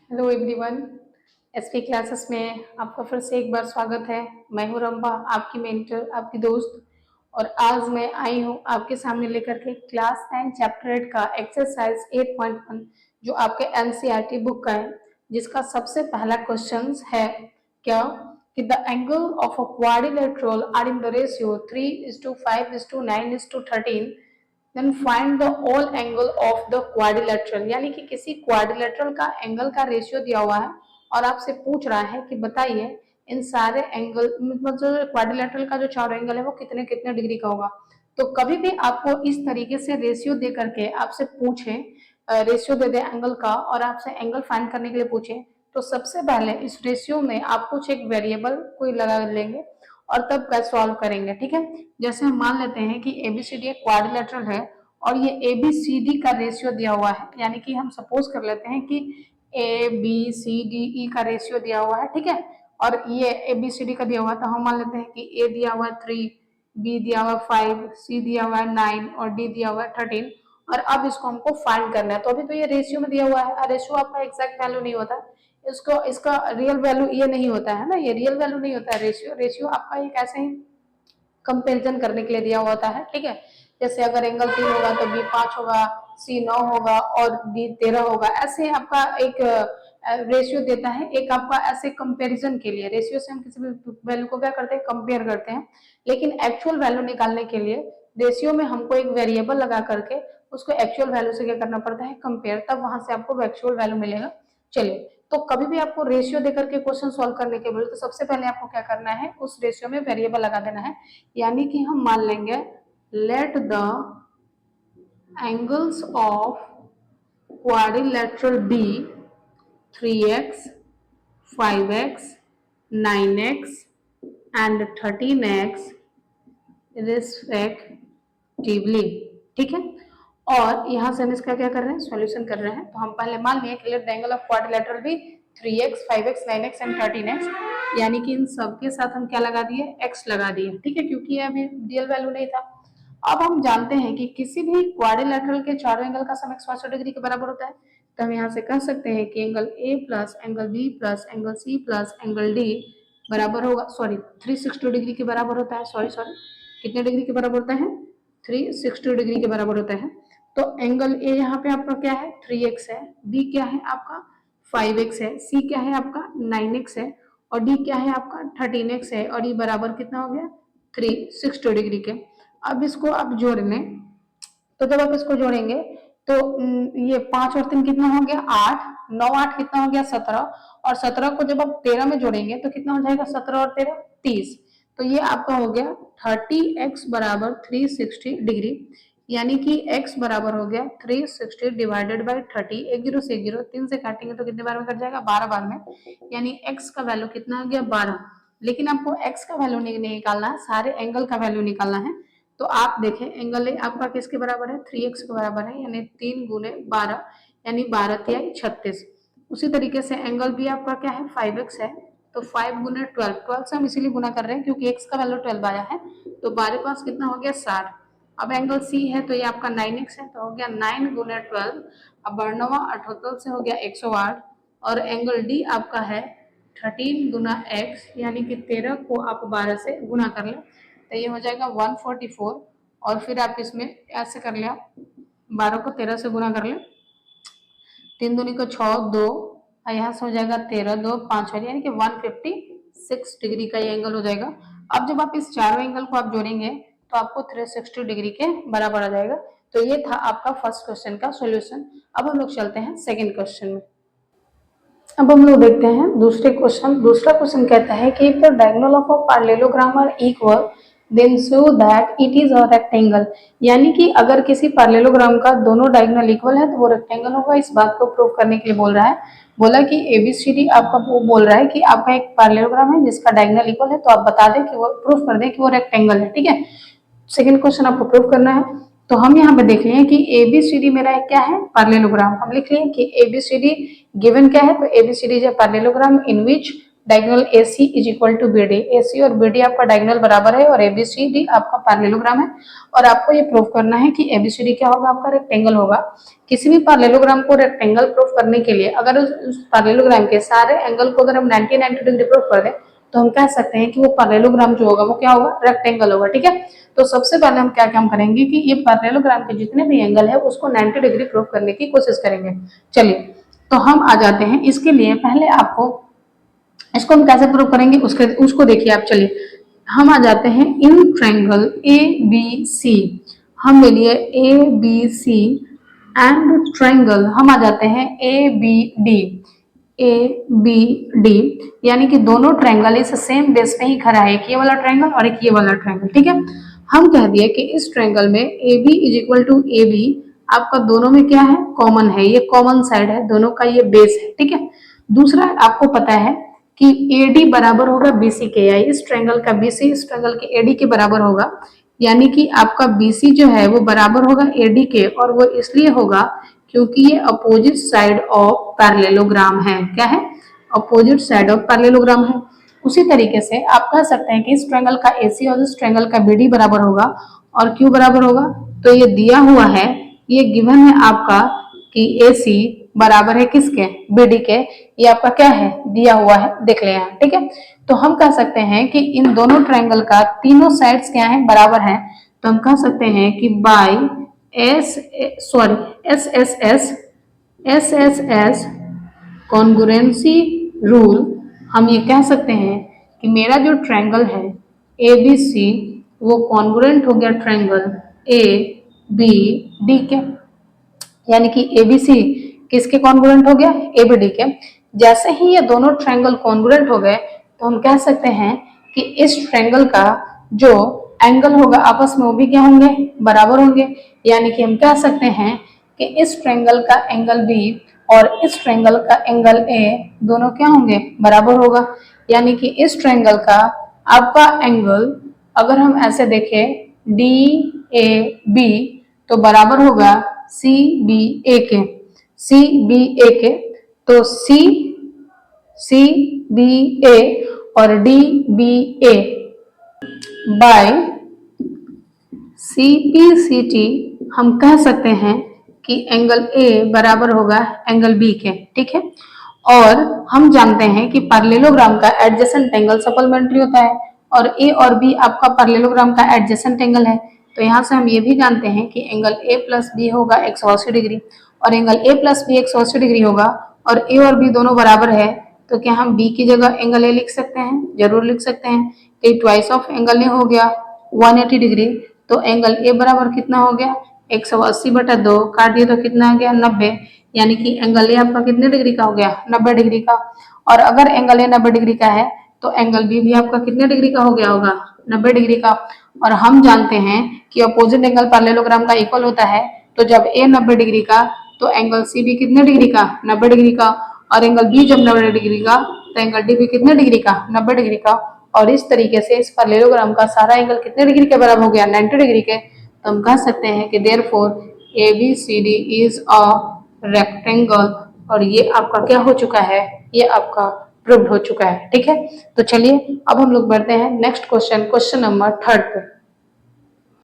Hello everyone. SP classes में आपका फिर से एक बार स्वागत है। मैं हूं रंभा, आपकी मेंटर, आपकी दोस्त। और आज मैं आई हूं आपके सामने लेकर के क्लास 9 चैप्टर 8 का एक्सरसाइज 8.1 जो आपके एनसीईआरटी बुक का है, जिसका सबसे पहला क्वेश्चन है क्या कि the angle of a quadrilateral are in the ratio 3:5:9:13, then find the all angle of the quadrilateral. यानी कि किसी क्वाड्रिलेटरल का एंगल का रेशियो दिया हुआ है और आपसे पूछ रहा है कि बताइए इन सारे एंगल मतलब जो क्वाड्रिलेटरल का जो चारों एंगल है वो कितने कितने डिग्री का होगा। तो कभी भी आपको इस तरीके से रेशियो दे करके आपसे पूछे, रेशियो दे दे एंगल का और आपसे एंगल फाइंड करने के लिए पूछे, तो सबसे पहले इस रेशियो में आप कुछ एक वेरिएबल कोई लगा लेंगे और तब का सॉल्व करेंगे। ठीक है, जैसे हम मान लेते हैं कि एबीसीडी एक क्वाड्रिलेटरल है और ये एबीसीडी का रेशियो दिया हुआ है। यानी कि हम सपोज कर लेते हैं कि A B C D E का रेशियो दिया हुआ है। ठीक है, और ये एबीसीडी का दिया हुआ है, तो हम मान लेते हैं कि ए दिया हुआ है 3, बी दिया हुआ है 5, सी दिया हुआ है 9 और डी दिया हुआ है 13। और अब इसको हमको फाइंड करना है। तो अभी तो ये रेशियो में दिया हुआ है, रेशियो आपका एग्जैक्ट वैल्यू नहीं होता, इसको इसका रियल वैल्यू ये नहीं होता है ना, ये रियल वैल्यू नहीं होता है। रेशियो रेशियो आपका ये कैसे ही कंपेरिजन करने के लिए दिया हुआ होता है। ठीक है, जैसे अगर एंगल 3 होगा तो बी 5 होगा, सी 9 होगा और डी 13 होगा। ऐसे आपका एक रेशियो देता है, एक आपका ऐसे कंपैरिजन के लिए। रेशियो से हम किसी भी वैल्यू को क्या करते हैं, कंपेयर करते हैं। लेकिन एक्चुअल वैल्यू निकालने के लिए रेशियो में हमको एक वेरिएबल लगा करके उसको एक्चुअल वैल्यू से क्या करना पड़ता है, कंपेयर, तब वहां से आपको एक्चुअल वैल्यू मिलेगा। चलिए, तो कभी भी आपको रेशियो देकर के क्वेश्चन सॉल्व करने के बोले तो सबसे पहले आपको क्या करना है, उस रेशियो में वेरिएबल लगा देना है। यानी कि हम मान लेंगे let the angles of quadrilateral be 3x 5x 9x and 13x respectively. ठीक है, और यहां से हम इसका क्या कर रहे हैं, सॉल्यूशन कर रहे हैं। तो हम पहले मान लिए कि let the angle of quadrilateral be 3x 5x 9x and 13x, यानी कि इन सब के साथ हम क्या लगा दिए, x लगा दिए। ठीक है, क्योंकि ये अभी रियल वैल्यू नहीं था। अब हम जानते हैं कि किसी भी क्वाड्रिलेटरल के चारों एंगल का सम 180 डिग्री के बराबर होता है। तो हम यहाँ से कह सकते हैं कि angle A plus angle B plus angle C plus angle D बराबर होगा, सॉरी 360 डिग्री के बराबर होता है। सॉरी सॉरी, कितने डिग्री के बराबर होता है, 360 डिग्री के बराबर होता है। तो एंगल ए यहाँ पे आपका क्या है, 3x है, बी क्या है आपका 5x है, सी क्या है आपका 9x है और डी क्या है आपका 13x है। और ये बराबर कितना हो गया, 360 डिग्री के। अब इसको आप जोड़ लें, तो जब आप इसको जोड़ेंगे तो ये 5 और 3 कितना हो गया, 8, 9 8 कितना हो गया 17, और 17 को जब आप 13 में जोड़ेंगे तो कितना हो जाएगा, 17 और 13 30। तो ये आपका हो गया 30x बराबर 360 डिग्री। यानी कि x बराबर हो गया 360 डिवाइडेड बाई 30। एक जीरो से एक जीरो, 3 से काटेंगे तो कितने बार में कट जाएगा, 12 बार में। यानी x का वैल्यू कितना हो गया, 12। लेकिन आपको x का वैल्यू नहीं निकालना है, सारे एंगल का वैल्यू निकालना है। तो आप देखें एंगल ए आपका किसके बराबर है, 3x के बराबर है, यानी 3 गुने 12, यानी 12 तिहाई 36। उसी तरीके से एंगल बी आपका क्या है, 5x है, तो 5 गुने 12, 12 से हम इसीलिए गुना कर रहे हैं क्योंकि x का वैल्यू 12 आया है। तो 12 पास कितना हो गया, 60। अब एंगल सी है तो ये आपका 9x है, तो हो गया 9 गुने 12, अब बरनवा 78 से हो गया 108। और एंगल डी आपका है 13 गुना x, यानी कि 13 को आप 12 से गुना कर लें तो ये हो जाएगा 144। और फिर आप इसमें ऐसे कर लिया, 12 को 13 से गुना कर ले, 3 दूनी को 6 2, यहाँ से हो जाएगा 13 2 5 यानी कि 156 डिग्री का ये एंगल हो जाएगा। अब जब आप इस चारों एंगल को आप जोड़ेंगे तो आपको 360 डिग्री के बराबर आ जाएगा। तो ये था आपका फर्स्ट क्वेश्चन का सॉल्यूशन। अब हम लोग चलते हैं सेकंड क्वेश्चन में। अब हम लोग देखते हैं दूसरे क्वेश्चन। दूसरा क्वेश्चन कहता है कि if the diagonal of a parallelogram are equal then show that it is a rectangle. यानी कि अगर किसी पैरेललोग्राम का दोनों डायगोनल इक्वल है तो वो रेक्टेंगल होगा। इस बात को प्रूव करने के लिए बोल रहा है, बोला कि एबीसीडी आपका वो बोल रहा है कि आपका एक पैरेललोग्राम है जिसका डायगोनल इक्वल है, तो आप बता दें कि वो प्रूफ कर दें कि वो रेक्टेंगल है। ठीक है, सेकंड क्वेश्चन आपको प्रूव करना है। तो हम यहाँ पे देख लिए कि एबीसीडी मेरा क्या है, पैरेललोग्राम। हम लिख लिए कि एबीसीडी गिवन क्या है, तो ABCD is a parallelogram in which diagonal AC is equal to BD। AC और BD आपका डायगोनल बराबर है और ABCD आपका पैरेललोग्राम है। और आपको ये प्रूव करना है कि ABCD क्या होगा, आपका रेक्टेंगल होगा। किसी भी पैरेललोग्राम को रेक्टेंगल प्रूव करने के लिए अगर उस पैरेललोग्राम के सारे एंगल को अगर हम 90 डिग्री प्रूव कर दें तो हम कह सकते हैं कि वो पैरेललोग्राम जो होगा वो क्या होगा, रेक्टेंगल होगा। ठीक है, तो सबसे पहले हम क्या काम करेंगे कि ये पैरेललोग्राम के जितने भी एंगल है उसको 90 डिग्री प्रूव करने की कोशिश करेंगे। चलिए, तो हम आ जाते हैं। इसके लिए पहले आपको इसको हम कैसे प्रूव करेंगे उसको देखिए आप। चलिए, हम आ जाते हैं इन ट्रायंगल ABC। हम ले लिए ABC एंड ट्रायंगल हम आ जाते हैं ABD। यानी कि दोनों ट्रायंगल इस सेम बेस पे ही खड़ा है, एक ये वाला ट्रायंगल और एक ये वाला ट्रायंगल। ठीक है, हम कह दिए कि इस ट्रायंगल में AB is equal to AB आपका दोनों में क्या है, कॉमन है, ये कॉमन साइड है, दोनों का ये बेस है। ठीक है, दूसरा आपको पता है कि AD बराबर होगा BC के, या इस ट्रायंगल का BC इस ट्रायंगल के AD के बराबर होगा। यानी कि आपका BC जो है वो बराबर होगा AD के, और वो इसलिए होगा क्योंकि ये अपोजिट साइड ऑफ पैरेललोग्राम है। क्या है, अपोजिट साइड ऑफ पैरेललोग्राम है। उसी तरीके से आप कह सकते हैं कि इस ट्रायंगल का AC और इस ट्रायंगल का BD बराबर होगा। और क्यों बराबर होगा, तो ये दिया हुआ है, ये गिवन है आपका कि AC बराबर है किसके, BD के। ये आपका क्या है, दिया हुआ है, देख ले यहाँ। ठीक है, तो हम कह सकते हैं कि इन दोनों ट्रायंगल का तीनों साइड्स क्या है, बराबर है। तो हम कह सकते हैं कि बाय SSS कॉन्ग्रुएंसी रूल हम ये कह सकते हैं कि मेरा जो ट्रायंगल है ABC वो कॉन्ग्रुएंट हो गया ट्रायंगल ABD के। यानी कि ABC किसके कॉन्ग्रुएंट हो गया, ABD के। जैसे ही ये दोनों ट्रायंगल कॉन्ग्रुएंट हो गए तो हम कह सकते हैं कि इस ट्रायंगल का जो एंगल होगा आपस में वो भी क्या होंगे, बराबर होंगे। यानी कि हम कह सकते हैं कि इस ट्रायंगल का एंगल B और इस ट्रायंगल का एंगल A दोनों क्या होंगे, बराबर होगा। यानी कि इस ट्रायंगल का आपका एंगल अगर हम ऐसे देखें DAB तो बराबर होगा CBA के। CBA के तो CBA और DBA बाय CPCT हम कह सकते हैं कि एंगल A बराबर होगा एंगल B के। ठीक है, और हम जानते हैं कि पैरेललोग्राम का एडजेसेंट एंगल सप्लीमेंट्री होता है और A और B आपका पैरेललोग्राम का एडजेसेंट एंगल है। तो यहाँ से हम ये भी जानते हैं कि एंगल A प्लस B होगा 180 डिग्री और angle A plus B 180 degree होगा और A और B दोनों बराबर है। तो क्या हम B की जगह एंगल A लिख सकते हैं, जरूर लिख सकते हैं। कि ट्वाइस ऑफ एंगल A हो गया 180 डिग्री, तो एंगल A बराबर कितना हो गया 180/2 काट दिए तो कितना आ गया 90। यानी कि एंगल A आपका कितने डिग्री का हो गया, 90 डिग्री का। और अगर एंगल A 90 डिग्री का है तो एंगल B भी आपका कितने डिग्री का हो गया होगा, 90 डिग्री का। और हम जानते हैं कि अपोजिट एंगल पैरेललोग्राम का इक्वल होता है, तो जब A 90 डिग्री का तो एंगल C भी कितने डिग्री का, 90 डिग्री का। और एंगल B जब 90 डिग्री का तो एंगल D भी कितने डिग्री का, 90 डिग्री का। और इस तरीके से इस पैरेललोग्राम का सारा एंगल कितने डिग्री के बराबर हो गया, 90 डिग्री के। तो हम कह सकते हैं कि therefore ABCD is a rectangle. और ये आपका क्या हो चुका है, ये आपका प्रूव्ड हो चुका है। ठीक है, तो चलिए अब हम लोग बढ़ते हैं नेक्स्ट क्वेश्चन, क्वेश्चन नंबर 3 पे।